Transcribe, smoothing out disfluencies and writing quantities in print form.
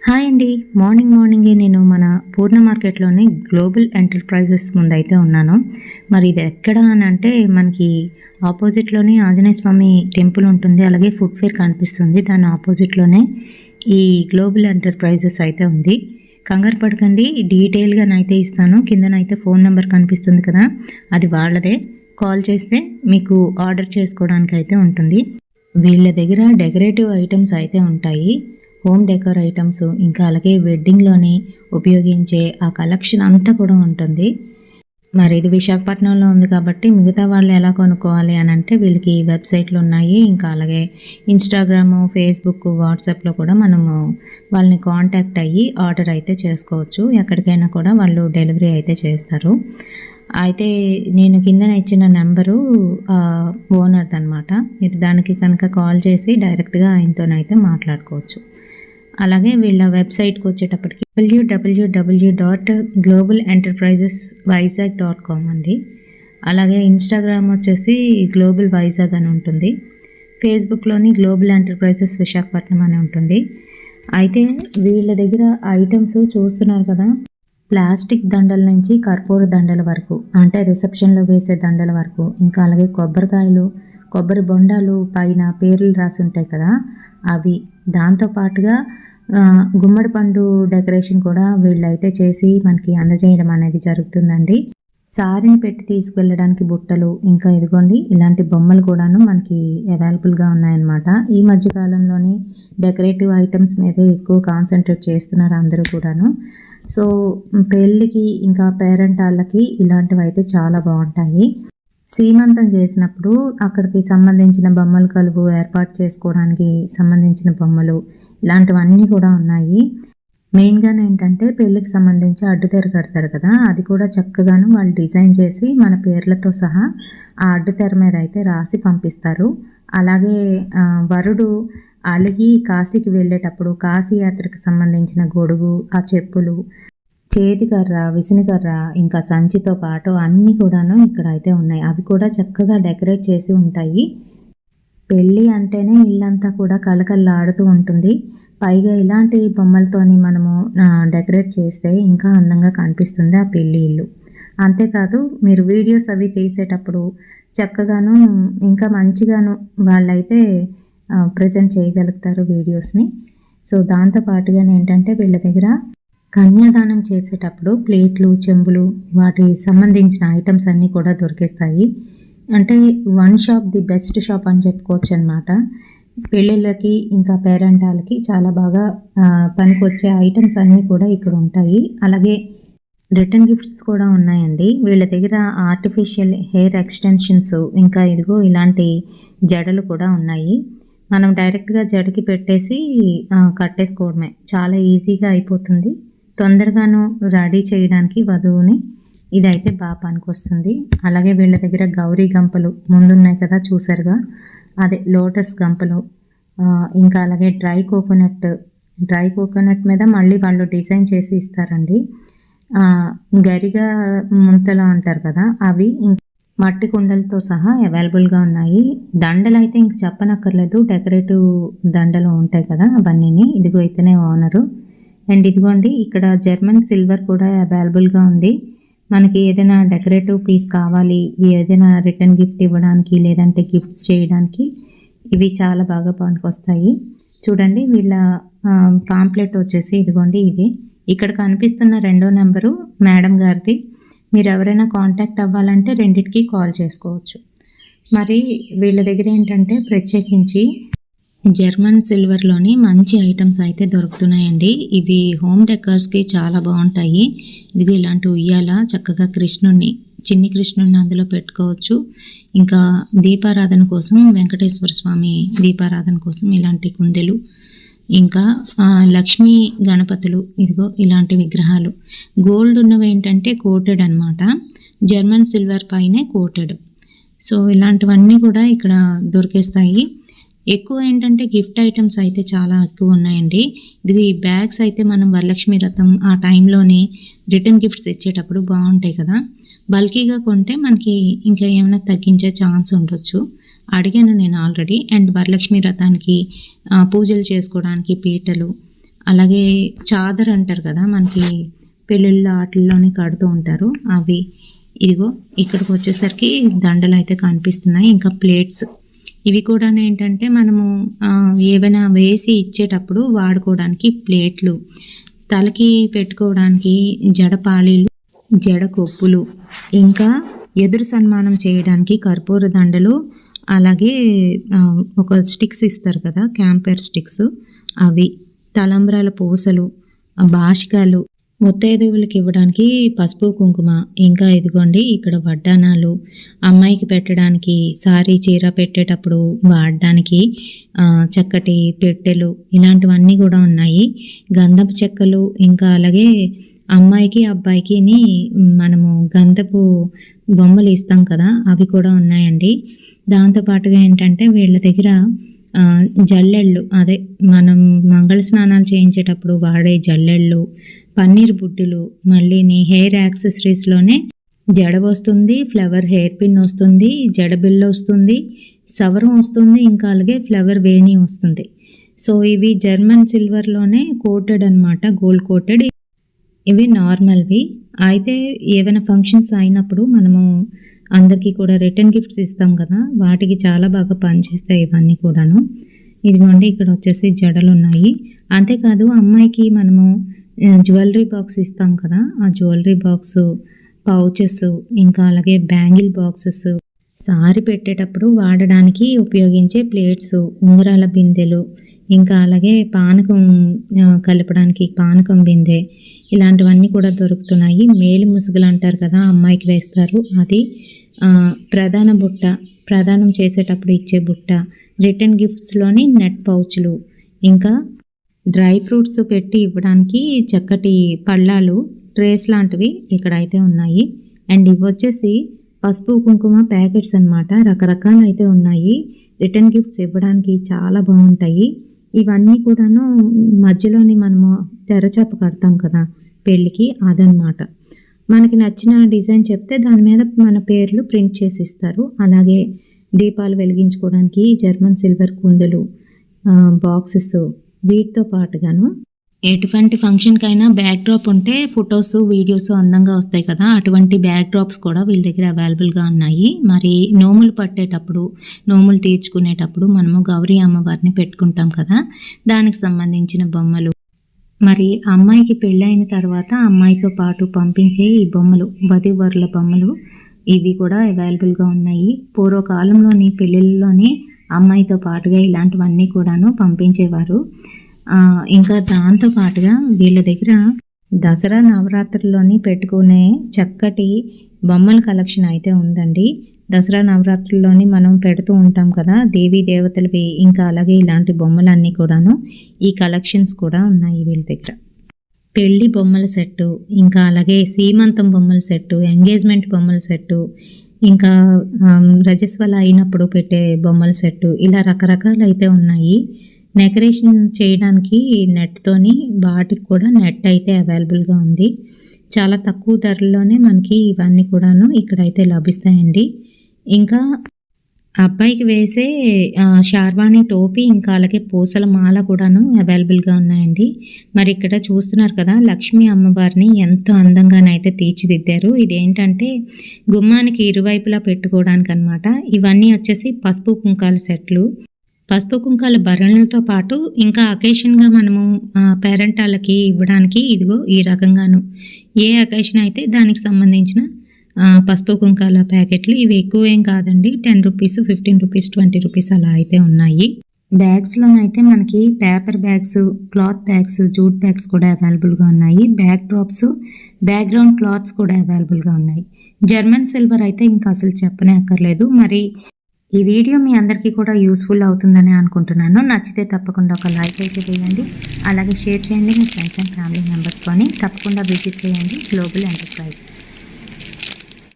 Hi అండి. మార్నింగే నేను మన పూర్ణ మార్కెట్లోని గ్లోబల్ ఎంటర్ప్రైజెస్ ముందైతే ఉన్నాను. మరి ఇది ఎక్కడ అని అంటే మనకి ఆపోజిట్లోనే ఆంజనేయ స్వామి టెంపుల్ ఉంటుంది. అలాగే ఫుడ్ ఫేర్ కనిపిస్తుంది. దాని ఆపోజిట్లోనే ఈ గ్లోబల్ ఎంటర్ప్రైజెస్ అయితే ఉంది. కంగారు పడకండి, డీటెయిల్గానైతే ఇస్తాను. కిందనైతే ఫోన్ నెంబర్ కనిపిస్తుంది కదా, అది వాళ్ళదే. కాల్ చేస్తే మీకు ఆర్డర్ చేసుకోవడానికి అయితే ఉంటుంది. వీళ్ళ దగ్గర డెకరేటివ్ ఐటమ్స్ అయితే ఉంటాయి, హోమ్ డెకర్ ఐటమ్స్, ఇంకా అలాగే వెడ్డింగ్లోని ఉపయోగించే ఆ కలెక్షన్ అంతా కూడా ఉంటుంది. మరి ఇది విశాఖపట్నంలో ఉంది కాబట్టి మిగతా వాళ్ళు ఎలా కొనుక్కోవాలి అని అంటే వీళ్ళకి వెబ్సైట్లు ఉన్నాయి. ఇంకా అలాగే ఇన్స్టాగ్రాము, ఫేస్బుక్, వాట్సాప్లో కూడా మనము వాళ్ళని కాంటాక్ట్ అయ్యి ఆర్డర్ అయితే చేసుకోవచ్చు. ఎక్కడికైనా కూడా వాళ్ళు డెలివరీ అయితే చేస్తారు. అయితే నేను కిందన ఇచ్చిన నెంబరు ఓనర్ది అనమాట. మీరు దానికి కనుక కాల్ చేసి డైరెక్ట్గా ఆయనతోనైతే మాట్లాడుకోవచ్చు. అలాగే వీళ్ళ వెబ్సైట్కి వచ్చేటప్పటికి www.globalenterprisesvizag.com అండి. అలాగే ఇన్స్టాగ్రామ్ వచ్చేసి గ్లోబల్ వైజాగ్ అని ఉంటుంది. ఫేస్బుక్లోని గ్లోబల్ ఎంటర్ప్రైజెస్ విశాఖపట్నం అని ఉంటుంది. అయితే వీళ్ళ దగ్గర ఐటమ్స్ చూస్తున్నారు కదా, ప్లాస్టిక్ దండల నుంచి కర్పూర దండల వరకు, అంటే రిసెప్షన్లో వేసే దండల వరకు, ఇంకా అలాగే కొబ్బరికాయలు, కొబ్బరి బొండాలు పైన పేర్లు రాసి ఉంటాయి కదా అవి, దాంతోపాటుగా గుమ్మడి పండు డెకరేషన్ కూడా వీళ్ళైతే చేసి మనకి అందజేయడం అనేది జరుగుతుందండి. సారీని పెట్టి తీసుకెళ్ళడానికి బుట్టలు, ఇంకా ఇదిగోండి ఇలాంటి బొమ్మలు కూడాను మనకి అవైలబుల్గా ఉన్నాయన్నమాట. ఈ మధ్యకాలంలోనే డెకరేటివ్ ఐటమ్స్ మీదే ఎక్కువ కాన్సన్ట్రేట్ చేస్తున్నారు అందరూ కూడాను. సో పెళ్ళికి ఇంకా పేరెంట్ వాళ్ళకి ఇలాంటివి అయితే చాలా బాగుంటాయి. సీమంతం చేసినప్పుడు అక్కడికి సంబంధించిన బొమ్మల కలుపు ఏర్పాటు చేసుకోవడానికి సంబంధించిన బొమ్మలు, ఇలాంటివన్నీ కూడా ఉన్నాయి. మెయిన్గా ఏంటంటే పెళ్ళికి సంబంధించి అడ్డుతెర కడతారు కదా, అది కూడా చక్కగాను వాళ్ళు డిజైన్ చేసి మన పేర్లతో సహా ఆ అడ్డుతెర మీద అయితే రాసి పంపిస్తారు. అలాగే వరుడు అలిగి కాశీకి వెళ్ళేటప్పుడు కాశీ యాత్రకు సంబంధించిన గొడుగు, ఆ చెప్పులు, చేతికర్ర, విసినికర్ర, ఇంకా సంచితో పాటు అన్నీ కూడాను ఇక్కడ అయితే ఉన్నాయి. అవి కూడా చక్కగా డెకరేట్ చేసి ఉంటాయి. పెళ్ళి అంటేనే ఇల్లంతా కూడా కళకళలాడుతూ ఉంటుంది. పైగా ఇలాంటి బొమ్మలతోని మనము డెకరేట్ చేస్తే ఇంకా అందంగా కనిపిస్తుంది ఆ పెళ్ళి ఇల్లు. అంతేకాదు మీరు వీడియోస్ అవి తీసేటప్పుడు చక్కగాను ఇంకా మంచిగాను వాళ్ళైతే ప్రజెంట్ చేయగలుగుతారు వీడియోస్ని. సో దాంతోపాటుగా ఏంటంటే వీళ్ళ దగ్గర కన్యాదానం చేసేటప్పుడు ప్లేట్లు, చెంబులు, వాటి సంబంధించిన ఐటమ్స్ అన్నీ కూడా దొరికేస్తాయి. అంటే one shop the best shop అని చెప్పుకోవచ్చు అనమాట. పెళ్ళిళ్ళకి ఇంకా పేరెంటాలకి చాలా బాగా పనికొచ్చే ఐటమ్స్ అన్నీ కూడా ఇక్కడ ఉంటాయి. అలాగే రిటర్న్ గిఫ్ట్స్ కూడా ఉన్నాయండి. వీళ్ళ దగ్గర ఆర్టిఫిషియల్ హెయిర్ ఎక్స్టెన్షన్స్, ఇంకా ఇదిగో ఇలాంటి జడలు కూడా ఉన్నాయి. మనం డైరెక్ట్గా జడకి పెట్టేసి కట్టేసుకోవడమే, చాలా ఈజీగా అయిపోతుంది. తొందరగాను రెడీ చేయడానికి వధువుని ఇదైతే బాగా పనికొస్తుంది. అలాగే వీళ్ళ దగ్గర గౌరీ గంపలు ముందున్నాయి కదా చూసారుగా, అదే లోటస్ గంపలు, ఇంకా అలాగే డ్రై కోకోనట్ మీద మళ్ళీ వాళ్ళు డిజైన్ చేసి ఇస్తారండి. గరిగా ముంతలు అంటారు కదా అవి, మట్టి కుండలతో సహా అవైలబుల్గా ఉన్నాయి. దండలు అయితే ఇంక చెప్పనక్కర్లేదు, డెకరేటివ్ దండలు ఉంటాయి కదా అవన్నీ. ఇదిగో అయితేనే ఓనరు. అండ్ ఇదిగోండి ఇక్కడ జర్మన్ సిల్వర్ కూడా అవైలబుల్గా ఉంది. మనకి ఏదైనా డెకరేటివ్ పీస్ కావాలి, ఏదైనా రిటర్న్ గిఫ్ట్ ఇవ్వడానికి, లేదంటే గిఫ్ట్స్ చేయడానికి ఇవి చాలా బాగా పనికొస్తాయి. చూడండి వీళ్ళ పాంప్లెట్ వచ్చేసి ఇదిగోండి ఇది. ఇక్కడ కనిపిస్తున్న 2వ నెంబరు మేడం గారిది. మీరు ఎవరైనా కాంటాక్ట్ అవ్వాలంటే రెండిటికి కాల్ చేసుకోవచ్చు. మరి వీళ్ళ దగ్గర ఏంటంటే ప్రత్యేకించి జర్మన్ సిల్వర్లోని మంచి ఐటమ్స్ అయితే దొరుకుతున్నాయండి. ఇవి హోమ్ డెకర్స్కి చాలా బాగుంటాయి. ఇదిగో ఇలాంటి ఉయ్యాల, చక్కగా చిన్ని కృష్ణుడిని అందులో పెట్టుకోవచ్చు. ఇంకా దీపారాధన కోసం, వెంకటేశ్వర స్వామి దీపారాధన కోసం ఇలాంటి కుందెలు, ఇంకా లక్ష్మీ గణపతులు, ఇదిగో ఇలాంటి విగ్రహాలు. గోల్డ్ ఉన్నవి ఏంటంటే కోటెడ్ అనమాట, జర్మన్ సిల్వర్ పైనే కోటెడ్. సో ఇలాంటివన్నీ కూడా ఇక్కడ దొరికేస్తాయి. ఎక్కువ ఏంటంటే గిఫ్ట్ ఐటమ్స్ అయితే చాలా ఎక్కువ ఉన్నాయండి. ఇది బ్యాగ్స్ అయితే మనం వరలక్ష్మి వ్రతం ఆ టైంలోనే రిటర్న్ గిఫ్ట్స్ ఇచ్చేటప్పుడు బాగుంటాయి కదా, బల్కీగా కొంటే మనకి ఇంకా ఏమైనా తగ్గించే ఛాన్స్ ఉండొచ్చు. అడిగాను నేను ఆల్రెడీ. అండ్ వరలక్ష్మి వ్రతానికి పూజలు చేసుకోవడానికి పీటలు, అలాగే చాదర్ అంటారు కదా, మనకి పెళ్ళిళ్ళ ఆటల్లోనే కడుతూ ఉంటారు అవి. ఇదిగో ఇక్కడికి వచ్చేసరికి దండలు అయితే కనిపిస్తున్నాయి. ఇంకా ప్లేట్స్ ఇవి కూడా ఏంటంటే మనము ఏవైనా వేసి ఇచ్చేటప్పుడు వాడుకోవడానికి ప్లేట్లు, తలకి పెట్టుకోవడానికి జడపాళీలు, జడ కొప్పులు, ఇంకా ఎదురు సన్మానం చేయడానికి కర్పూర దండలు, అలాగే ఒక స్టిక్స్ ఇస్తారు కదా, క్యాంపర్ స్టిక్స్, అవి, తలంబ్రాల పూసలు, బాషికాలు, ముత్తైదువులకి ఇవ్వడానికి పసుపు కుంకుమ, ఇంకా ఇదిగోండి ఇక్కడ వడ్డానాలు, అమ్మాయికి పెట్టడానికి సారీ చీర పెట్టేటప్పుడు వాడడానికి చక్కటి పెట్టెలు, ఇలాంటివన్నీ కూడా ఉన్నాయి. గంధపు చెక్కలు, ఇంకా అలాగే అమ్మాయికి అబ్బాయికి మనము గంధపు బొమ్మలు ఇస్తాం కదా, అవి కూడా ఉన్నాయండి. దాంతోపాటుగా ఏంటంటే వీళ్ళ దగ్గర జల్లెళ్ళు, అదే మనం మంగళ స్నానాలు చేయించేటప్పుడు వాడే జల్లెళ్ళు, పన్నీర్ బుడ్డులు, మళ్ళీ హెయిర్ యాక్సెసరీస్లోనే జడ వస్తుంది, ఫ్లవర్ హెయిర్ పిన్ వస్తుంది, జడ బిల్ల వస్తుంది, సవరం వస్తుంది, ఇంకా అలాగే ఫ్లవర్ వేణి వస్తుంది. సో ఇవి జర్మన్ సిల్వర్లోనే కోటెడ్ అనమాట, గోల్డ్ కోటెడ్. ఇవి నార్మల్వి. అయితే ఏమైనా ఫంక్షన్స్ అయినప్పుడు మనము అందరికీ కూడా రిటర్న్ గిఫ్ట్స్ ఇస్తాం కదా, వాటికి చాలా బాగా పనిచేస్తాయి ఇవన్నీ కూడాను. ఇదిగోండి ఇక్కడ వచ్చేసి జడలు ఉన్నాయి. అంతేకాదు అమ్మాయికి మనము జ్యువెలరీ బాక్స్ ఇస్తాం కదా, ఆ జ్యువెలరీ బాక్సు, పౌచెస్, ఇంకా అలాగే బ్యాంగిల్ బాక్సెస్, సారీ పెట్టేటప్పుడు వాడడానికి ఉపయోగించే ప్లేట్స్, ఉంగరాల బిందెలు, ఇంకా అలాగే పానకం కలపడానికి పానకం బిందె, ఇలాంటివన్నీ కూడా దొరుకుతున్నాయి. మేలు ముసుగులు అంటారు కదా, అమ్మాయికి వేస్తారు అది, ప్రధాన బుట్ట, ప్రదానం చేసేటప్పుడు ఇచ్చే బుట్ట, రిటర్న్ గిఫ్ట్స్లోని నెట్ పౌచ్లు, ఇంకా డ్రై ఫ్రూట్స్ పెట్టి ఇవ్వడానికి చక్కటి పళ్ళాలు, ట్రేస్ లాంటివి ఇక్కడ అయితే ఉన్నాయి. అండ్ ఇవి వచ్చేసి పసుపు కుంకుమ ప్యాకెట్స్ అన్నమాట, రకరకాలు అయితే ఉన్నాయి. రిటర్న్ గిఫ్ట్స్ ఇవ్వడానికి చాలా బాగుంటాయి. ఇవన్నీ కూడాను మధ్యలోని మనము తెరచాప కడతాం కదా పెళ్ళికి, అదనమాట. మనకి నచ్చిన డిజైన్ చెప్తే దాని మీద మన పేర్లు ప్రింట్ చేసి ఇస్తారు. అలాగే దీపాలు వెలిగించుకోవడానికి జర్మన్ సిల్వర్ కుందులు, బాక్సెస్, వీటితో పాటుగాను ఎటువంటి ఫంక్షన్కైనా బ్యాక్ డ్రాప్ ఉంటే ఫొటోస్, వీడియోస్ అందంగా వస్తాయి కదా, అటువంటి బ్యాక్ డ్రాప్స్ కూడా వీళ్ళ దగ్గర అవైలబుల్గా ఉన్నాయి. మరి నోములు పట్టేటప్పుడు, నోములు తీర్చుకునేటప్పుడు మనము గౌరీ అమ్మవారిని పెట్టుకుంటాం కదా, దానికి సంబంధించిన బొమ్మలు, మరి అమ్మాయికి పెళ్ళైన తర్వాత అమ్మాయితో పాటు పంపించే ఈ బొమ్మలు, వధూవరుల బొమ్మలు, ఇవి కూడా అవైలబుల్గా ఉన్నాయి. పూర్వకాలంలోని పెళ్ళిళ్ళలోని అమ్మాయితో పాటుగా ఇలాంటివన్నీ కూడాను పంపించేవారు. ఇంకా దాంతో పాటుగా వీళ్ళ దగ్గర దసరా నవరాత్రుల్లోని పెట్టుకునే చక్కటి బొమ్మల కలెక్షన్ అయితే ఉందండి. దసరా నవరాత్రుల్లోని మనం పెడుతూ ఉంటాం కదా దేవీ దేవతలవి, ఇంకా అలాగే ఇలాంటి బొమ్మలన్నీ కూడాను, ఈ కలెక్షన్స్ కూడా ఉన్నాయి వీళ్ళ దగ్గర. పెళ్ళి బొమ్మల సెట్టు, ఇంకా అలాగే సీమంతం బొమ్మల సెట్టు, ఎంగేజ్మెంట్ బొమ్మల సెట్టు, ఇంకా రజస్వల అయినప్పుడు పెట్టే బొమ్మల సెట్టు, ఇలా రకరకాలు అయితే ఉన్నాయి. డెకరేషన్ చేయడానికి నెట్తోని, వాటికి కూడా నెట్ అయితే అవైలబుల్గా ఉంది. చాలా తక్కువ ధరలోనే మనకి ఇవన్నీ కూడాను ఇక్కడైతే లభిస్తాయండి. ఇంకా అబ్బాయికి వేసే షార్వాణి టోపీ, ఇంకా అలాగే పూసల మాల కూడాను అవైలబుల్గా ఉన్నాయండి. మరి ఇక్కడ చూస్తున్నారు కదా లక్ష్మీ అమ్మవారిని ఎంతో అందంగానైతే తీర్చిదిద్దారు. ఇదేంటంటే గుమ్మానికి ఇరువైపులా పెట్టుకోవడానికి అనమాట. ఇవన్నీ వచ్చేసి పసుపు కుంకాల సెట్లు, పసుపు కుంకాల భరణలతో పాటు ఇంకా అకేషన్గా మనము పేరెంటాలకి ఇవ్వడానికి ఇదిగో ఈ రకంగాను, ఏ అకేషన్ అయితే దానికి సంబంధించిన పసుపు కుంకాల ప్యాకెట్లు. ఇవి ఎక్కువ ఏం కాదండి, 10 రూపీస్, 15 రూపీస్, 20 రూపీస్ అలా అయితే ఉన్నాయి. బ్యాగ్స్లోనైతే మనకి paper bags, cloth bags, jute bags కూడా అవైలబుల్గా ఉన్నాయి. బ్యాక్ డ్రాప్స్, బ్యాక్గ్రౌండ్ క్లాత్స్ కూడా అవైలబుల్గా ఉన్నాయి. జర్మన్ సిల్వర్ అయితే ఇంకా అసలు చెప్పనే అక్కర్లేదు. మరి ఈ వీడియో మీ అందరికీ కూడా యూస్ఫుల్ అవుతుందని అనుకుంటున్నాను. నచ్చితే తప్పకుండా ఒక లైక్ అయితే వేయండి, అలాగే షేర్ చేయండి మీ ఫ్రెండ్స్ అండ్ ఫ్యామిలీ మెంబర్స్తోని. తప్పకుండా విజిట్ చేయండి గ్లోబల్ ఎంటర్ప్రైజెస్.